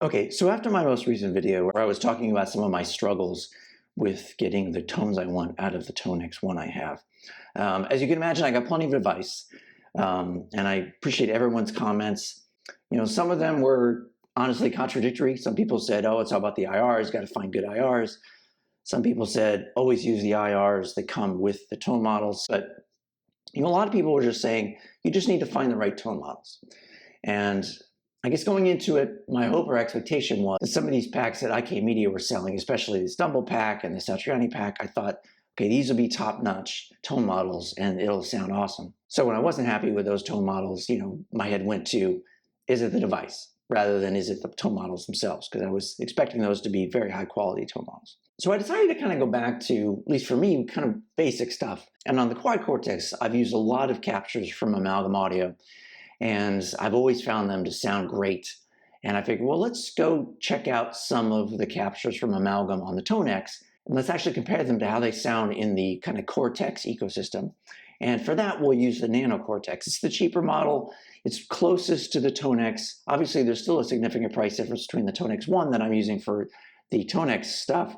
Okay, so after my most recent video where I was talking about some of my struggles with getting the tones I want out of the Tonex One I have, as you can imagine, I got plenty of advice, and I appreciate everyone's comments. Some of them were honestly contradictory. Some people said, oh, it's all about the IRs, got to find good IRs. Some people said, always use the IRs that come with the tone models. But a lot of people were just saying, you just need to find the right tone models. And I guess going into it, my hope or expectation was that some of these packs that IK Media were selling, especially the Stumble pack and the Satriani pack, I thought, okay, these will be top-notch tone models and it'll sound awesome. So when I wasn't happy with those tone models, my head went to, is it the device rather than is it the tone models themselves? Because I was expecting those to be very high-quality tone models. So I decided to kind of go back to, at least for me, kind of basic stuff. And on the Quad Cortex, I've used a lot of captures from Amalgam Audio, and I've always found them to sound great. And I figured, well, let's go check out some of the captures from Amalgam on the Tonex, and let's actually compare them to how they sound in the kind of Cortex ecosystem. And for that, we'll use the Nano Cortex. It's the cheaper model. It's closest to the Tonex. Obviously, there's still a significant price difference between the Tonex One that I'm using for the Tonex stuff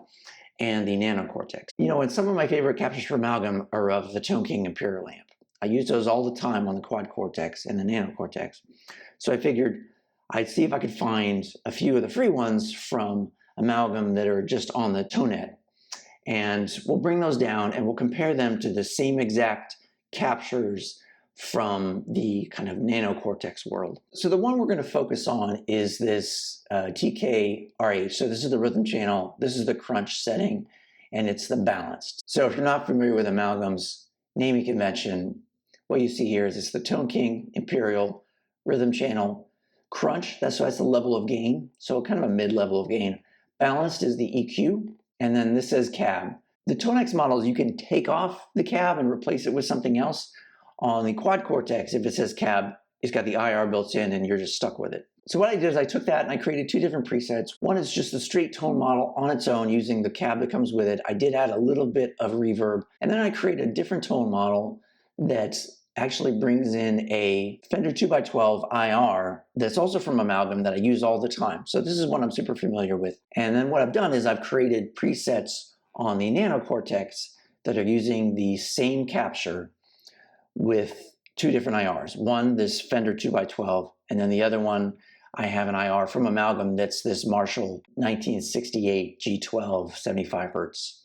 and the Nano Cortex. And some of my favorite captures for Amalgam are of the Tone Kind Imperial amp. I use those all the time on the Quad Cortex and the Nano Cortex. So I figured I'd see if I could find a few of the free ones from Amalgam that are just on the Tonenet. And we'll bring those down and we'll compare them to the same exact captures from the kind of Nano Cortex world. So the one we're going to focus on is this TK-RH. So this is the rhythm channel, this is the crunch setting, and it's the balanced. So if you're not familiar with Amalgam's naming convention, what you see here is it's the Tone Kind Imperial rhythm channel. Crunch, that's the level of gain, so kind of a mid-level of gain. Balanced is the EQ, and then this says cab. The Tonex models, you can take off the cab and replace it with something else. On the Quad Cortex, if it says cab, it's got the IR built in and you're just stuck with it. So what I did is I took that and I created two different presets. One is just the straight tone model on its own using the cab that comes with it. I did add a little bit of reverb, and then I created a different tone model that actually brings in a Fender 2x12 IR that's also from Amalgam that I use all the time. So this is one I'm super familiar with. And then what I've done is I've created presets on the Nano Cortex that are using the same capture with two different IRs. One, this Fender 2x12, and then the other one, I have an IR from Amalgam that's this Marshall 1968 G12 75 Hertz.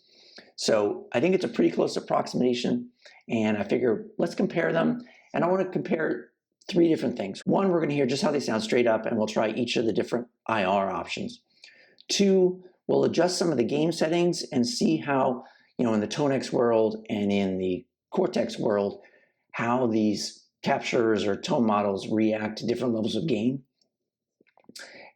So I think it's a pretty close approximation, and I figure let's compare them. And I want to compare three different things. One, we're going to hear just how they sound straight up, and we'll try each of the different IR options. Two, we'll adjust some of the gain settings and see how, in the Tonex world and in the Cortex world, how these captures or tone models react to different levels of gain.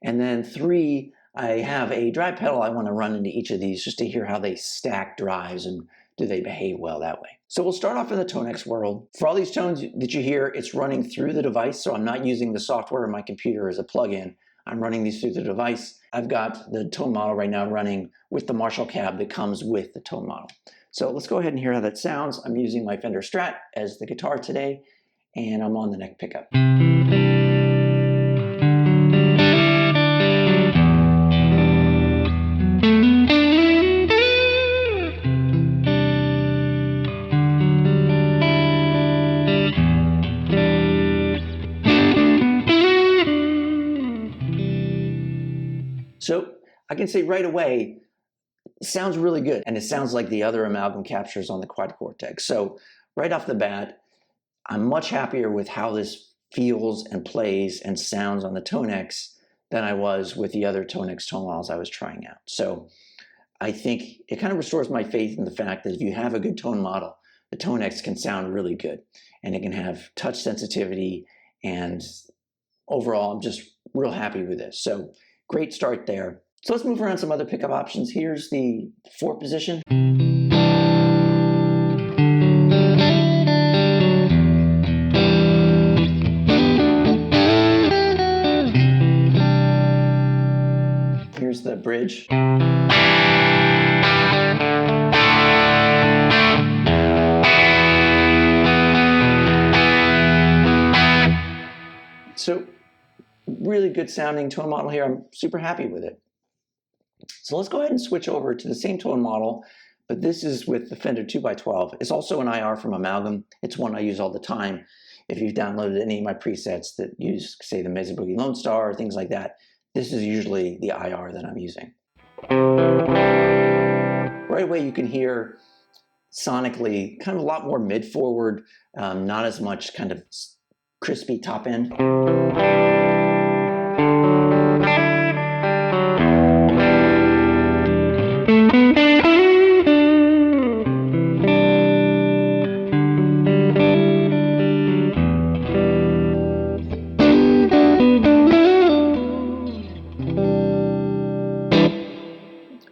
And then three, I have a drive pedal I want to run into each of these just to hear how they stack drives and do they behave well that way. So we'll start off in the Tonex world. For all these tones that you hear, it's running through the device, so I'm not using the software in my computer as a plugin. I'm running these through the device. I've got the tone model right now running with the Marshall cab that comes with the tone model. So let's go ahead and hear how that sounds. I'm using my Fender Strat as the guitar today, and I'm on the neck pickup. So I can say right away, it sounds really good, and it sounds like the other Amalgam captures on the Quad Cortex. So right off the bat, I'm much happier with how this feels and plays and sounds on the Tonex than I was with the other Tonex tone models I was trying out. So I think it kind of restores my faith in the fact that if you have a good tone model, the Tonex can sound really good, and it can have touch sensitivity, and overall, I'm just real happy with this. So great start there. So let's move around some other pickup options. Here's the 4 position. Here's the bridge. So really good sounding tone model here. I'm super happy with it. So let's go ahead and switch over to the same tone model, but this is with the Fender 2x12. It's also an IR from Amalgam. It's one I use all the time. If you've downloaded any of my presets that use, say, the Mesa Boogie Lone Star or things like that, this is usually the IR that I'm using. Right away you can hear sonically kind of a lot more mid-forward, not as much kind of crispy top end.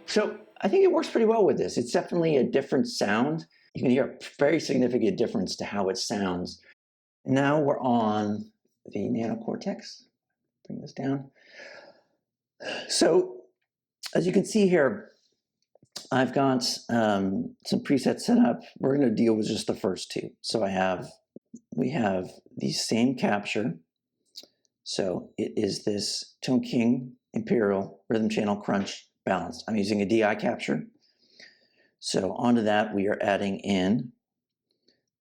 So I think it works pretty well with this. It's definitely a different sound. You can hear a very significant difference to how it sounds. Now we're on the Nano Cortex. Bring this down. So as you can see here, I've got some presets set up. We're going to deal with just the first two. So we have the same capture. So it is this Tone Kind Imperial Rhythm Channel Crunch balanced. I'm using a DI capture. So onto that we are adding in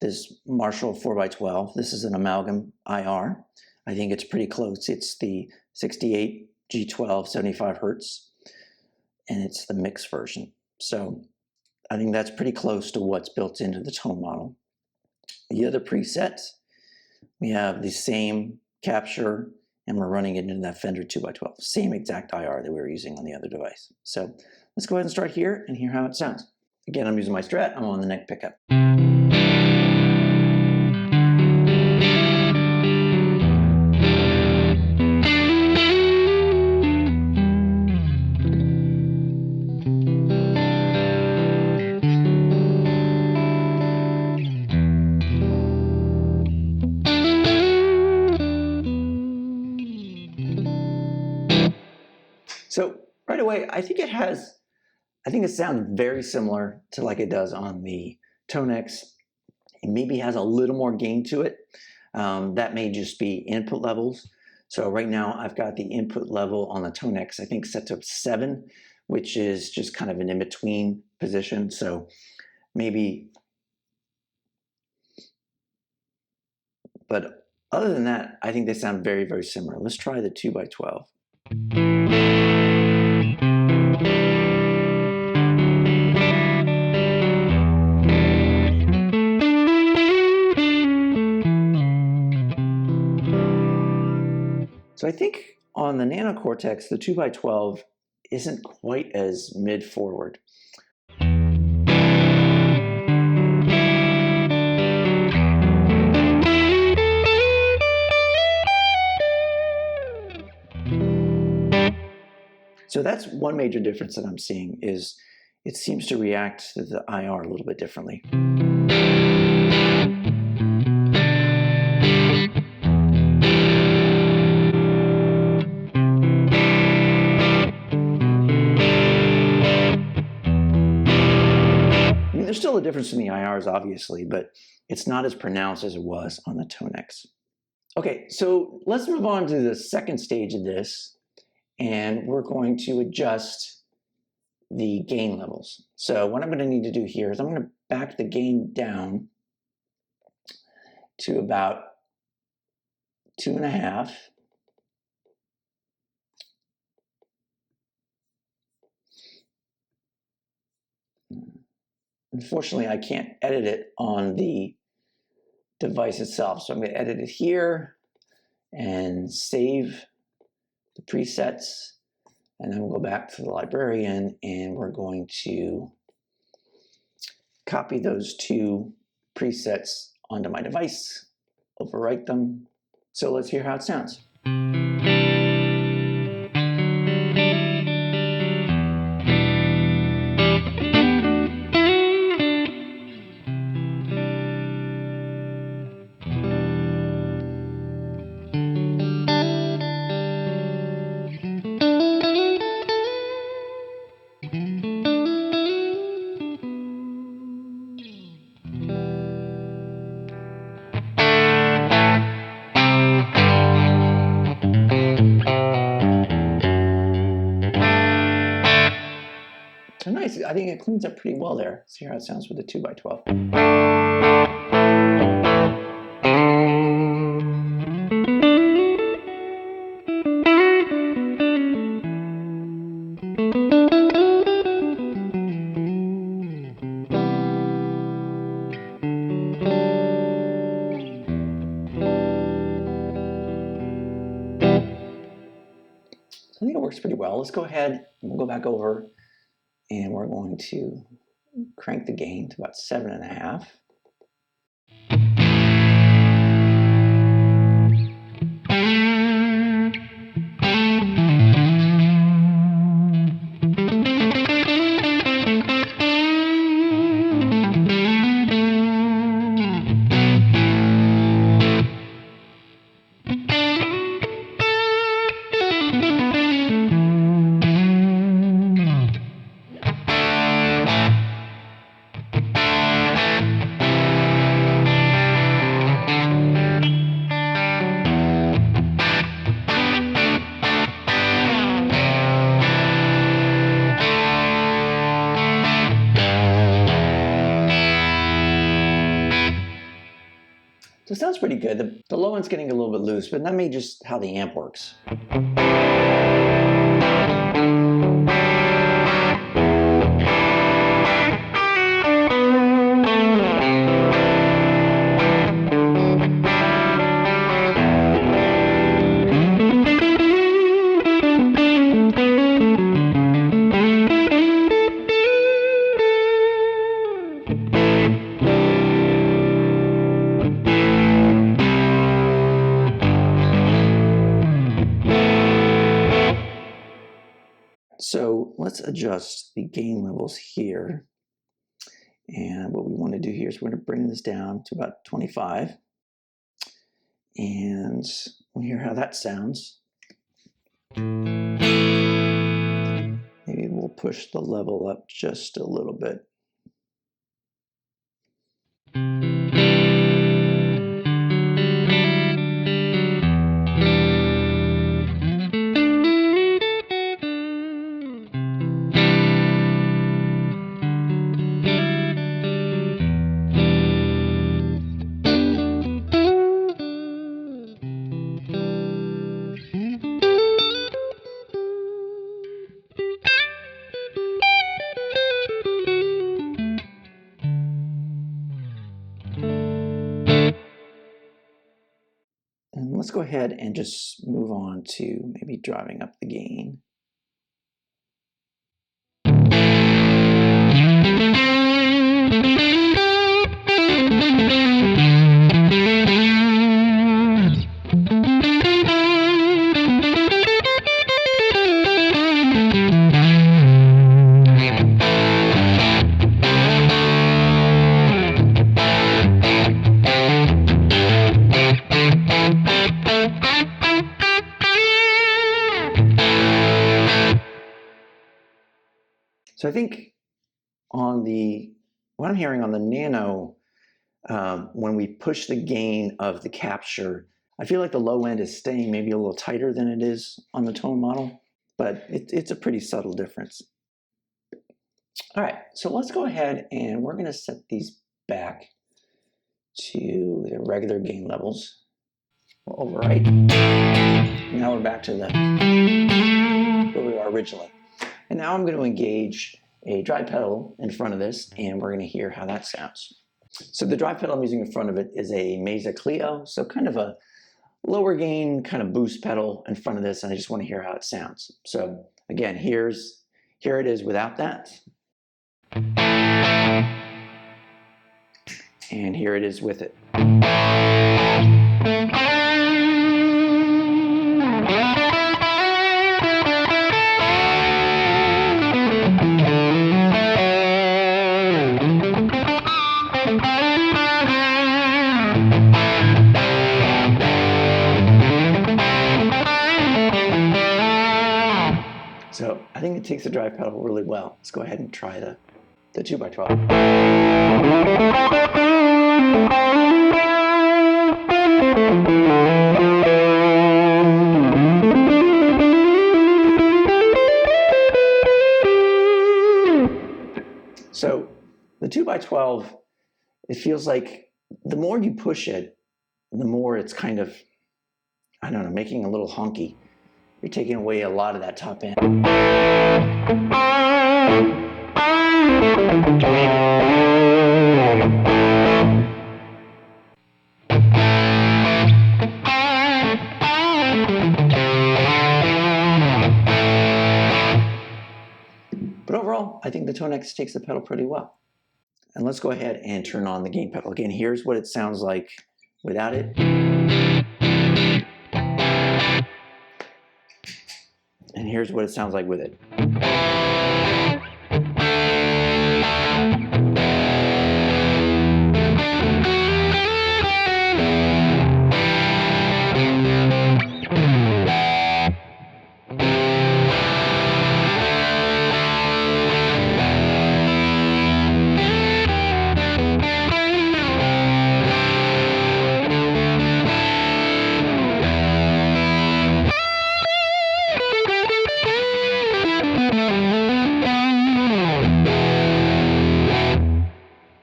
this Marshall 4x12. This is an Amalgam IR. I think it's pretty close. It's the 68 G12 75 Hertz, and it's the mix version. So I think that's pretty close to what's built into the tone model. The other presets, we have the same capture, and we're running it into that Fender 2x12, same exact IR that we were using on the other device. So let's go ahead and start here and hear how it sounds. Again, I'm using my Strat. I'm on the neck pickup. So right away, I think it sounds very similar to like it does on the Tonex. It maybe has a little more gain to it. That may just be input levels. So right now I've got the input level on the Tonex, I think set to 7, which is just kind of an in-between position. So maybe, but other than that, I think they sound very, very similar. Let's try the 2x12. So I think on the Nano Cortex, the 2x12 isn't quite as mid-forward. So that's one major difference that I'm seeing is it seems to react to the IR a little bit differently. I mean, there's still a difference in the IRs, obviously, but it's not as pronounced as it was on the Tonex. Okay, so let's move on to the second stage of this. And we're going to adjust the gain levels. So what I'm going to need to do here is I'm going to back the gain down to about 2.5. Unfortunately, I can't edit it on the device itself. So I'm going to edit it here and save the presets, and then we'll go back to the librarian and we're going to copy those two presets onto my device, overwrite them. So let's hear how it sounds. So nice. I think it cleans up pretty well there. Let's hear how it sounds with the 2x12. I think it works pretty well. Let's go ahead and we'll go back over and we're going to crank the gain to about 7.5. So it sounds pretty good. The low end's getting a little bit loose, but that may just how the amp works. So let's adjust the gain levels here. And what we want to do here is we're going to bring this down to about 25. And we'll hear how that sounds. Maybe we'll push the level up just a little bit. And let's go ahead and just move on to maybe driving up the gain. So I think on what I'm hearing on the Nano, when we push the gain of the capture, I feel like the low end is staying maybe a little tighter than it is on the Tone model, but it's a pretty subtle difference. All right, so let's go ahead and we're going to set these back to the regular gain levels. We'll overwrite. Now we're back to where we were originally. And now I'm going to engage a dry pedal in front of this, and we're going to hear how that sounds. So the dry pedal I'm using in front of it is a Mesa Clio, so kind of a lower gain kind of boost pedal in front of this, and I just want to hear how it sounds. So again, here it is without that. And here it is with it. So I think it takes the drive pedal really well. Let's go ahead and try the 2x12. So the 2x12, it feels like the more you push it, the more it's kind of, I don't know, making a little honky. You're taking away a lot of that top end. But overall, I think the Tonex takes the pedal pretty well. And let's go ahead and turn on the gain pedal. Again, here's what it sounds like without it. And here's what it sounds like with it.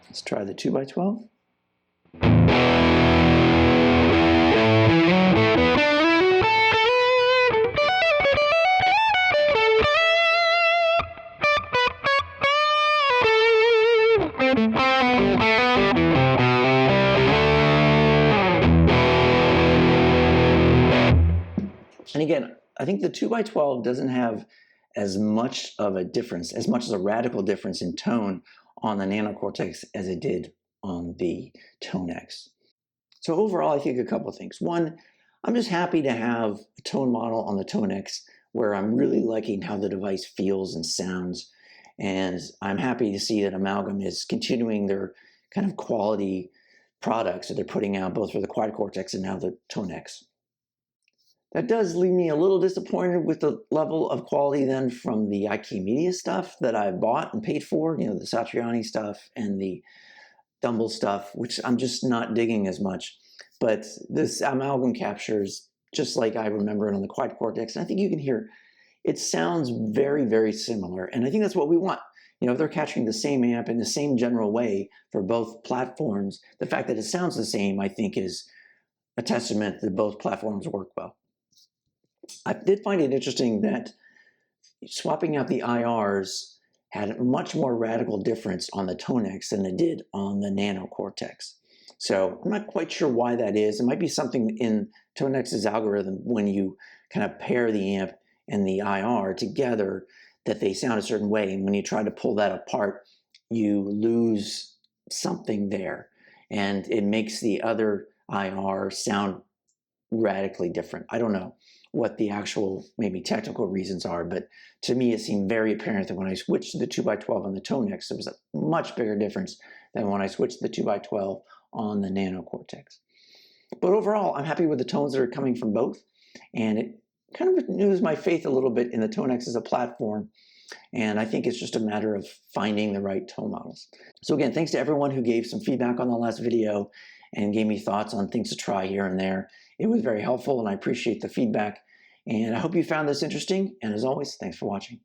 Let's try the 2x12. And again, I think the 2x12 doesn't have as much of a difference, as much as a radical difference in tone on the Nano Cortex as it did on the Tonex. So overall, I think a couple of things. One, I'm just happy to have a tone model on the Tonex where I'm really liking how the device feels and sounds. And I'm happy to see that Amalgam is continuing their kind of quality products that they're putting out both for the Quad Cortex and now the Tonex. That does leave me a little disappointed with the level of quality then from the IK Media stuff that I bought and paid for, you know, the Satriani stuff and the Dumble stuff, which I'm just not digging as much. But this Amalgam captures just like I remember it on the Quad Cortex. And I think you can hear it sounds very, very similar. And I think that's what we want. You know, if they're capturing the same amp in the same general way for both platforms, the fact that it sounds the same, I think, is a testament that both platforms work well. I did find it interesting that swapping out the IRs had a much more radical difference on the Tonex than it did on the Nano Cortex. So I'm not quite sure why that is. It might be something in Tonex's algorithm when you kind of pair the amp and the IR together that they sound a certain way. And when you try to pull that apart, you lose something there. And it makes the other IR sound radically different. I don't know what the actual maybe technical reasons are, but to me it seemed very apparent that when I switched to the 2x12 on the Tonex, there was a much bigger difference than when I switched to the 2x12 on the Nano Cortex. But overall, I'm happy with the tones that are coming from both, and it kind of renews my faith a little bit in the Tonex as a platform, and I think it's just a matter of finding the right tone models. So again, thanks to everyone who gave some feedback on the last video and gave me thoughts on things to try here and there. It was very helpful, and I appreciate the feedback. And I hope you found this interesting. And as always, thanks for watching.